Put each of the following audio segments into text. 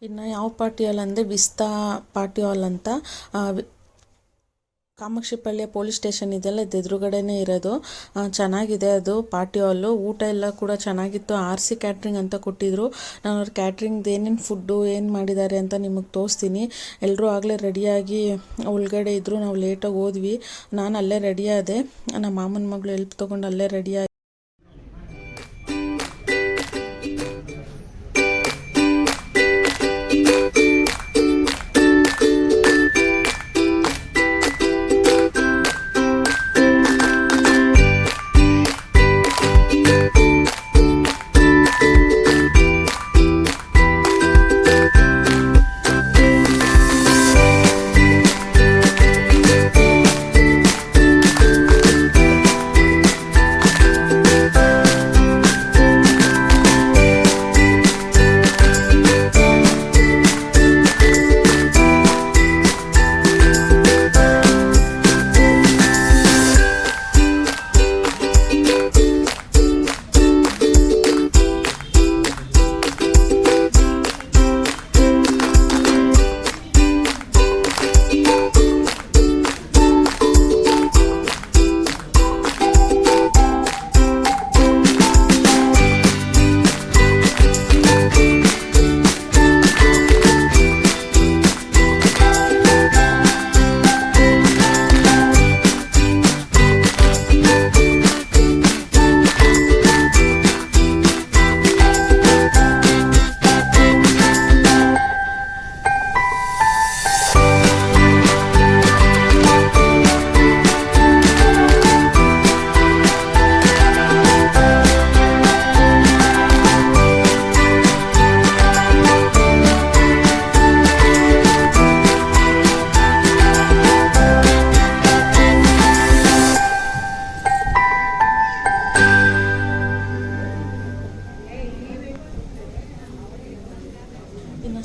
ಇನ್ನು ಯಾವ party hall ಅಂದರೆ ವಿಸ್ತಾ ಪಾರ್ಟಿ ಹಾಲ್ ಅಂತ ಕಾಮಾಕ್ಷಿಪಳ್ಳಿಯ ಪೊಲೀಸ್ ಸ್ಟೇಷನ್ ಇದೆಯಲ್ಲ ಇದು ಎದುರುಗಡೆನೇ ಇರೋದು. ಚೆನ್ನಾಗಿದೆ ಅದು ಪಾರ್ಟಿ ಹಾಲು. ಊಟ ಎಲ್ಲ ಕೂಡ ಚೆನ್ನಾಗಿತ್ತು. RC ಕ್ಯಾಟ್ರಿಂಗ್ ಅಂತ ಕೊಟ್ಟಿದ್ರು. ನಾನು ಅವ್ರ ಕ್ಯಾಟ್ರಿಂಗ್ದು ಏನೇನು ಫುಡ್ಡು ಏನು ಮಾಡಿದ್ದಾರೆ ಅಂತ ನಿಮಗೆ ತೋರಿಸ್ತೀನಿ. ಎಲ್ಲರೂ ಆಗಲೇ ರೆಡಿಯಾಗಿ ಒಳಗಡೆ ಇದ್ದರು. ನಾವು ಲೇಟಾಗಿ ಹೋದ್ವಿ. ನಾನು ಅಲ್ಲೇ ರೆಡಿಯಾದೆ. ನಮ್ಮ ಮಾಮನ ಮಗಳು ಹೆಲ್ಪ್ ತೊಗೊಂಡು ಅಲ್ಲೇ ರೆಡಿಯಾಗಿ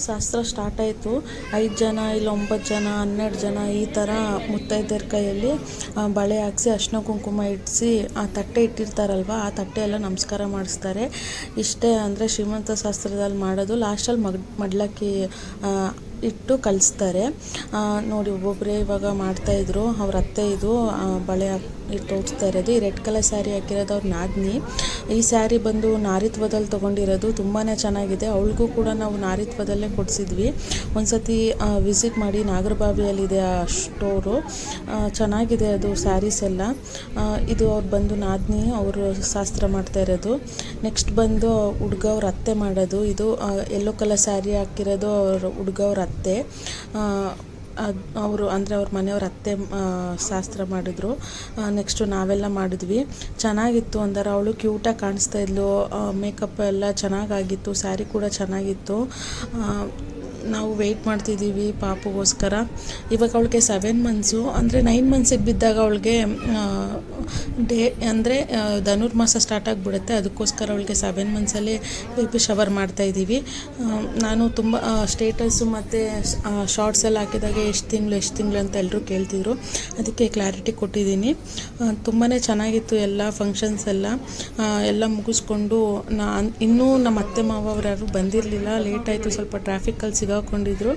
ಶಾಸ್ತ್ರ ಸ್ಟಾರ್ಟ್ ಆಯಿತು. 5 ಜನ ಇಲ್ಲ 9 ಜನ 12 ಜನ ಈ ಥರ ಮುತ್ತೈದೆಯರ ಕೈಯಲ್ಲಿ ಬಳೆ ಹಾಕ್ಸಿ ಅರಿಶಿನ ಕುಂಕುಮ ಇಡಿಸಿ ಆ ತಟ್ಟೆ ಇಟ್ಟಿರ್ತಾರಲ್ವ ಆ ತಟ್ಟೆ ಎಲ್ಲ ನಮಸ್ಕಾರ ಮಾಡಿಸ್ತಾರೆ. ಇಷ್ಟೇ ಅಂದರೆ ಶ್ರೀಮಂತ ಶಾಸ್ತ್ರದಲ್ಲಿ ಮಾಡೋದು. ಲಾಸ್ಟಲ್ಲಿ ಮಡ್ಲಕ್ಕಿ ಇಟ್ಟು ಕಲಿಸ್ತಾರೆ. ನೋಡಿ ಒಬ್ಬೊಬ್ಬರೇ ಇವಾಗ ಮಾಡ್ತಾಯಿದ್ರು. ಅವ್ರ ಅತ್ತೆ ಇದು ಬಳೆ ತೋರಿಸ್ತಾ ಇರೋದು. ಈ ರೆಡ್ ಕಲರ್ ಸ್ಯಾರಿ ಹಾಕಿರೋದು ಅವ್ರ ನಾದಿನಿ. ಈ ಸ್ಯಾರಿ ಬಂದು ನಾರಿತ್ವದಲ್ಲಿ ತೊಗೊಂಡಿರೋದು. ತುಂಬಾ ಚೆನ್ನಾಗಿದೆ. ಅವಳಿಗೂ ಕೂಡ ನಾವು ನಾರಿತ್ವದಲ್ಲೇ ಕೊಡಿಸಿದ್ವಿ. ಒಂದ್ಸತಿ ವಿಸಿಟ್ ಮಾಡಿ, ನಾಗರಬಾವಿಯಲ್ಲಿದೆ ಆ ಸ್ಟೋರು. ಚೆನ್ನಾಗಿದೆ ಅದು ಸ್ಯಾರೀಸ್ ಎಲ್ಲ. ಇದು ಅವ್ರು ಬಂದು ನಾದಿನಿ ಅವರು ಶಾಸ್ತ್ರ ಮಾಡ್ತಾ ಇರೋದು. ನೆಕ್ಸ್ಟ್ ಬಂದು ಹುಡುಗ ಅವ್ರ ಅತ್ತೆ ಮಾಡೋದು. ಇದು ಯೆಲ್ಲೋ ಕಲರ್ ಸ್ಯಾರಿ ಹಾಕಿರೋದು ಅವ್ರ ಹುಡುಗ ಅವ್ರ ಅತ್ತೆ. ಅವರು ಅಂದರೆ ಅವ್ರ ಮನೆಯವ್ರ ಅತ್ತೆ ಶಾಸ್ತ್ರ ಮಾಡಿದ್ರು. ನೆಕ್ಸ್ಟು ನಾವೆಲ್ಲ ಮಾಡಿದ್ವಿ. ಚೆನ್ನಾಗಿತ್ತು. ಅಂದರೆ ಅವಳು ಕ್ಯೂಟಾಗಿ ಕಾಣಿಸ್ತಾ ಇದ್ಲು. ಮೇಕಪ್ ಎಲ್ಲ ಚೆನ್ನಾಗಾಗಿತ್ತು. ಸ್ಯಾರಿ ಕೂಡ ಚೆನ್ನಾಗಿತ್ತು. ನಾವು ವೆಯ್ಟ್ ಮಾಡ್ತಿದ್ದೀವಿ ಪಾಪುಗೋಸ್ಕರ. ಇವಾಗ ಅವಳಿಗೆ 7 ಮಂತ್ಸು. ಅಂದರೆ 9 ಮಂತ್ಸಿಗೆ ಬಿದ್ದಾಗ ಅವಳಿಗೆ ಅಂದರೆ ಧನುರ್ಮಾಸ ಸ್ಟಾರ್ಟ್ ಆಗಿಬಿಡುತ್ತೆ. ಅದಕ್ಕೋಸ್ಕರ ಅವಳಿಗೆ 7 ಮಂತ್ಸಲ್ಲೇ ಬೇಬಿ ಶವರ್ ಮಾಡ್ತಾಯಿದ್ದೀವಿ. ನಾನು ತುಂಬ ಸ್ಟೇಟಸ್ಸು ಮತ್ತು ಶಾರ್ಟ್ಸ್ ಎಲ್ಲ ಹಾಕಿದಾಗ ಎಷ್ಟು ತಿಂಗಳು ಅಂತ ಎಲ್ಲರೂ ಕೇಳ್ತಿದ್ರು. ಅದಕ್ಕೆ ಕ್ಲಾರಿಟಿ ಕೊಟ್ಟಿದ್ದೀನಿ. ತುಂಬಾ ಚೆನ್ನಾಗಿತ್ತು ಎಲ್ಲ ಫಂಕ್ಷನ್ಸ್ ಎಲ್ಲ ಮುಗಿಸ್ಕೊಂಡು ಇನ್ನೂ ನಮ್ಮ ಅತ್ತೆ ಮಾವ ಅವ್ರು ಯಾರು ಬಂದಿರಲಿಲ್ಲ. ಲೇಟ್ ಆಯಿತು. ಸ್ವಲ್ಪ ಟ್ರಾಫಿಕಲ್ಲಿ ಸಿಗಾಕೊಂಡಿದ್ರು.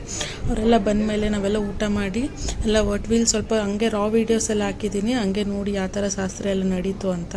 ಅವರೆಲ್ಲ ಬಂದ ಮೇಲೆ ನಾವೆಲ್ಲ ಊಟ ಮಾಡಿ ಎಲ್ಲ ಒಟ್ವಿಲ್ ಸ್ವಲ್ಪ ಹಂಗೆ ರಾ ವೀಡಿಯೋಸ್ ಎಲ್ಲ ಹಾಕಿದ್ದೀನಿ. ಹಂಗೆ ನೋಡಿ ಯಾವ ಥರ ಶಾಸ್ತ್ರ ಎಲ್ಲ ನಡೀತು ಅಂತ.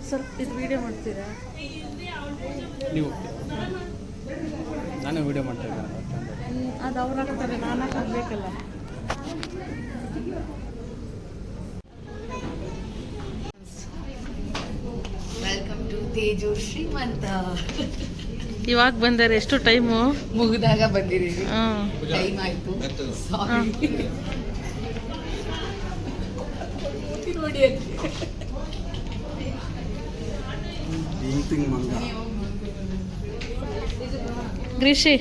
ಸ್ವಲ್ಪ ಇದು ವಿಡಿಯೋ ಮಾಡ್ತೀರಾ ನೀವು? ನಾನು ವಿಡಿಯೋ ಮಾಡ್ತಾ ಇದ್ದೇನೆ. ಅದು ಅವ್ರು ಹಾಕ್ತಾರೆ, ನಾನು ಹಾಕಬೇಕಲ್ಲ. ವೆಲ್ಕಮ್ ಟು ತೇಜು ಶ್ರೀಮಂತ. ಇವಾಗ ಬಂದರೆ ಎಷ್ಟು ಟೈಮು ಮುಗಿದಾಗ ಬಂದಿದ್ದೀವಿ. ಟೈಮ್ ಆಯ್ತು. ನೋಡಿ ಗ್ರೀಶಿ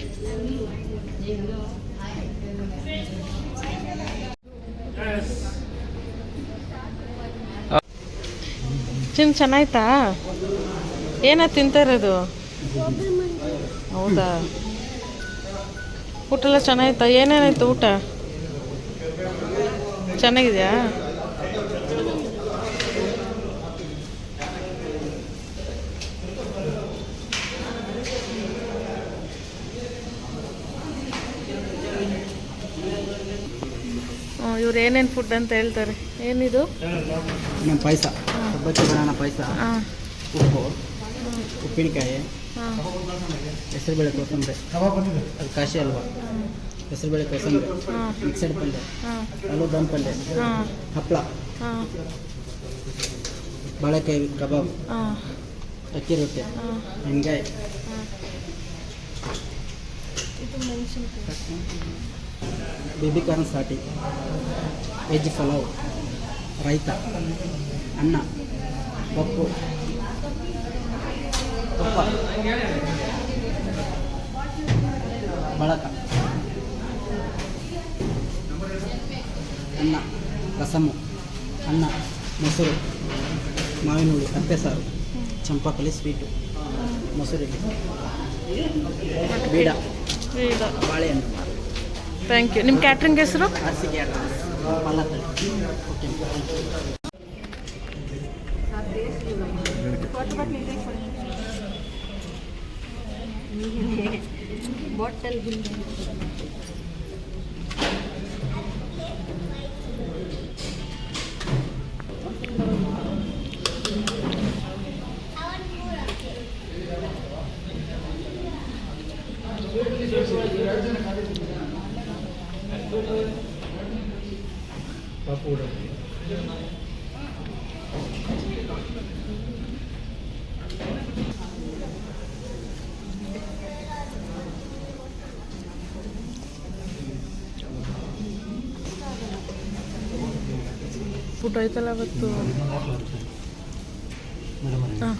ಚೆನ್ನಾಯ್ತಾ? ಏನ ತಿಂತಾ ಇರೋದು? ಹೌದಾ, ಊಟ ಎಲ್ಲ ಚೆನ್ನಾಯ್ತಾ? ಏನೇನಾಯ್ತು ಊಟ? ಚೆನ್ನಾಗಿದೆಯಾ? ಇವ್ರು ಏನೇನು ಫುಡ್ ಅಂತ ಹೇಳ್ತಾರೆ. ಏನಿದು? ಪಾಯಸ, ಒಬ್ಬಟ್ಟು ಬನಾನ ಪಾಯಸ, ಉಪ್ಪು, ಉಪ್ಪಿನಕಾಯಿ, ಹೆಸರುಬೇಳೆ ಕೋಸಂಬರಿ, ಅದು ಕಾಶಿ ಅಲ್ವಾ, ಹೆಸರುಬೇಳೆ ಕೋಸಂಬರಿ, ಮಿಕ್ಸಡ್ ಪಲ್ಯ, ಆಲೂ ದಮ್ ಪಲ್ಯ, ಹಪ್ಪಳ, ಬಾಳೆಕಾಯಿ ಕಬಾಬ್, ಅಕ್ಕಿ ರೊಟ್ಟಿ, ಎಣ್ಗಾಯಿ, ಬೇಬಿ ಕಾರ್ನ್ ಸಾಟಿ, ವೆಜ್ ಪಲಾವ್, ರೈತ, ಅನ್ನ, ಪಪ್ಪು, ತುಪ್ಪ, ಬಳಕ, ಅನ್ನ, ರಸಮು, ಅನ್ನ, ಮೊಸರು, ಮಾವಿನ ಹುಳಿ, ಅತ್ತೆ ಸಾರು, ಚಂಪಾಕಲಿ ಸ್ವೀಟು, ಮೊಸರಿಗೆ, ಬೀಡ, ಬಾಳೆಹಣ್ಣು. Thank you. ನಿಮ್ಮ ಕ್ಯಾಟ್ರಿಂಗ್ ಹೆಸರು? RC caterings, Pallathalli. Okay, bottle food ಆಯ್ತಲ್ಲ ಅವತ್ತು. ಹಾಂ,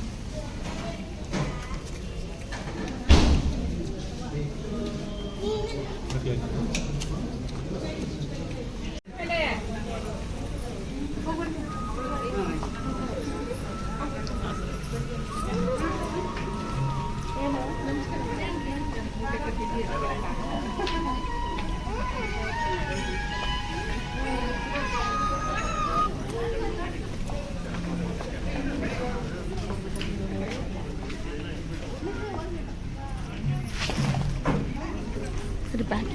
ಸರಿ ಬ್ಯಾಕ್.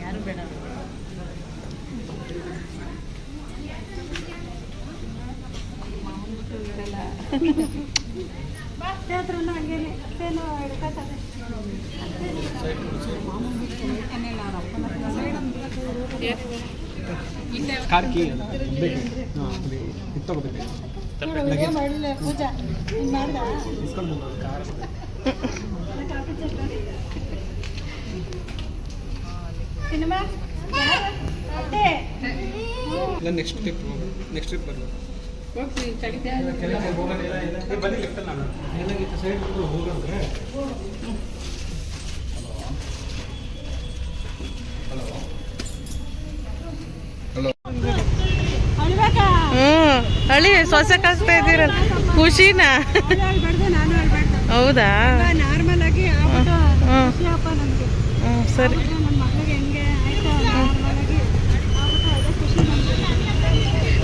ಯಾರು ಬೇಡ. ಕಾರ್ಕಿ ತಗೋಬೇಕು. ನೆಕ್ಸ್ಟ್ ಟ್ರಿಪ್ ಬರಬೇಕು. ಬನ್ನಿ ಲೆಫ್ಟಲ್ಲಿ ನಾನು ಏನಾಗಿತ್ತು ಸೈಡ್ ಹೋಗಂದ್ರೆ. ಹಳ್ಳಿ ಸೊಸಕ್ಕಾಗ್ತಾ ಇದ್ದೀರಲ್ಲ, ಖುಷಿನ? ಹೌದಾ? ನಾರ್ಮಲ್ ಆಗಿ ಸರಿ.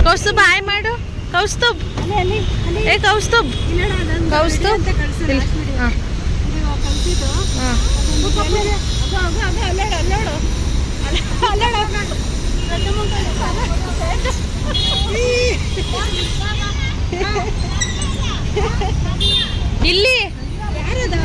ಕೊಸು ಬಾಯ್ ಮಾಡು. ಕೌಸ್ತುಬ್ ಅಲ್ಲಿ ಅಲ್ಲಿ ಅಲ್ಲಿ ಏ ಕೌಸ್ತುಬ್ ಇಲ್ಲ ಅದೊಂದು ಕೌಸ್ತುಬ್ ಅಂತ ಕಳ್ಸು ಇಲ್ಲಿ. last video. ಹಾಂ ಇದು ಕಳ್ಸಿದ್ದು ಹಾಂ ಅದು ಅಲ್ಲಾಡು ಅಲ್ಲಾಡು ಅಲ್ಲಾಡು ಇಲ್ಲಿ ಯಾರದ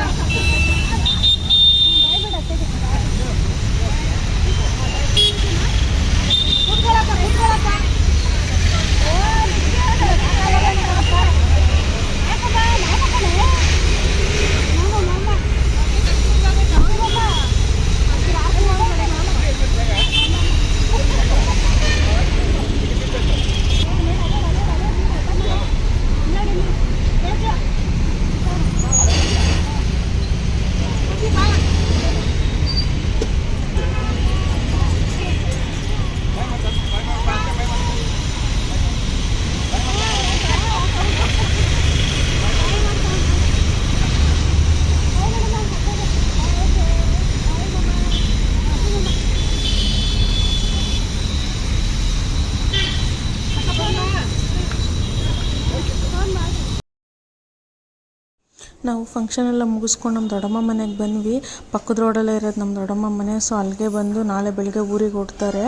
ನಾವು ಫಂಕ್ಷನ್ ಎಲ್ಲ ಮುಗಿಸ್ಕೊಂಡು ನಮ್ಮ ದೊಡ್ಡಮ್ಮ ಮನೆಗೆ ಬಂದ್ವಿ. ಪಕ್ಕದ ರೋಡಲ್ಲೇ ಇರೋದು ನಮ್ಮ ದೊಡ್ಡಮ್ಮ ಮನೆ. ಸೊ ಅಲ್ಲಿಗೆ ಬಂದು ನಾಳೆ ಬೆಳಗ್ಗೆ ಊರಿಗೆ ಹೊರಡ್ತಾರೆ.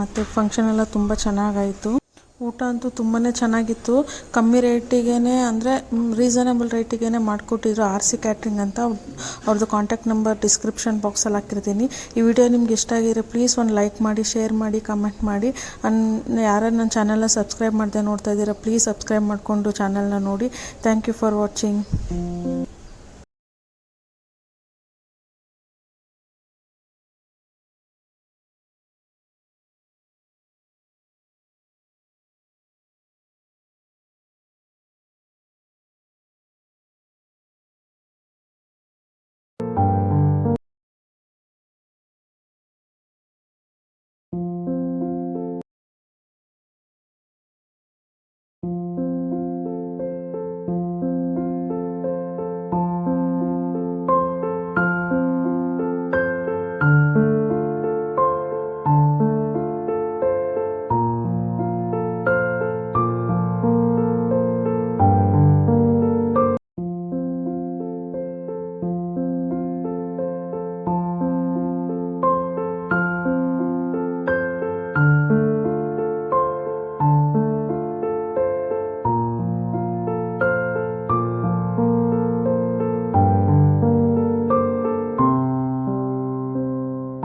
ಮತ್ತು ಫಂಕ್ಷನ್ ಎಲ್ಲ ತುಂಬ ಚೆನ್ನಾಗಾಯಿತು. ಊಟ ಅಂತೂ ತುಂಬಾ ಚೆನ್ನಾಗಿತ್ತು. ಕಮ್ಮಿ ರೇಟಿಗೆ ಅಂದರೆ ರೀಸನಬಲ್ ರೇಟಿಗೆ ಮಾಡಿಕೊಟ್ಟಿದ್ರು. RC ಕ್ಯಾಟ್ರಿಂಗ್ ಅಂತ. ಅವ್ರದ್ದು ಕಾಂಟ್ಯಾಕ್ಟ್ ನಂಬರ್ ಡಿಸ್ಕ್ರಿಪ್ಷನ್ ಬಾಕ್ಸಲ್ಲಿ ಹಾಕಿರ್ತೀನಿ. ಈ ವಿಡಿಯೋ ನಿಮ್ಗೆ ಇಷ್ಟ ಆಗಿದ್ರೆ ಪ್ಲೀಸ್ ಒಂದು ಲೈಕ್ ಮಾಡಿ, ಶೇರ್ ಮಾಡಿ, ಕಮೆಂಟ್ ಮಾಡಿ. ಯಾರು ನನ್ನ ಚಾನಲ್ನ ಸಬ್ಸ್ಕ್ರೈಬ್ ಮಾಡದೆ ನೋಡ್ತಾ ಇದ್ದೀರಾ ಪ್ಲೀಸ್ ಸಬ್ಸ್ಕ್ರೈಬ್ ಮಾಡಿಕೊಂಡು ಚಾನಲ್ನ ನೋಡಿ. Thank you for watching.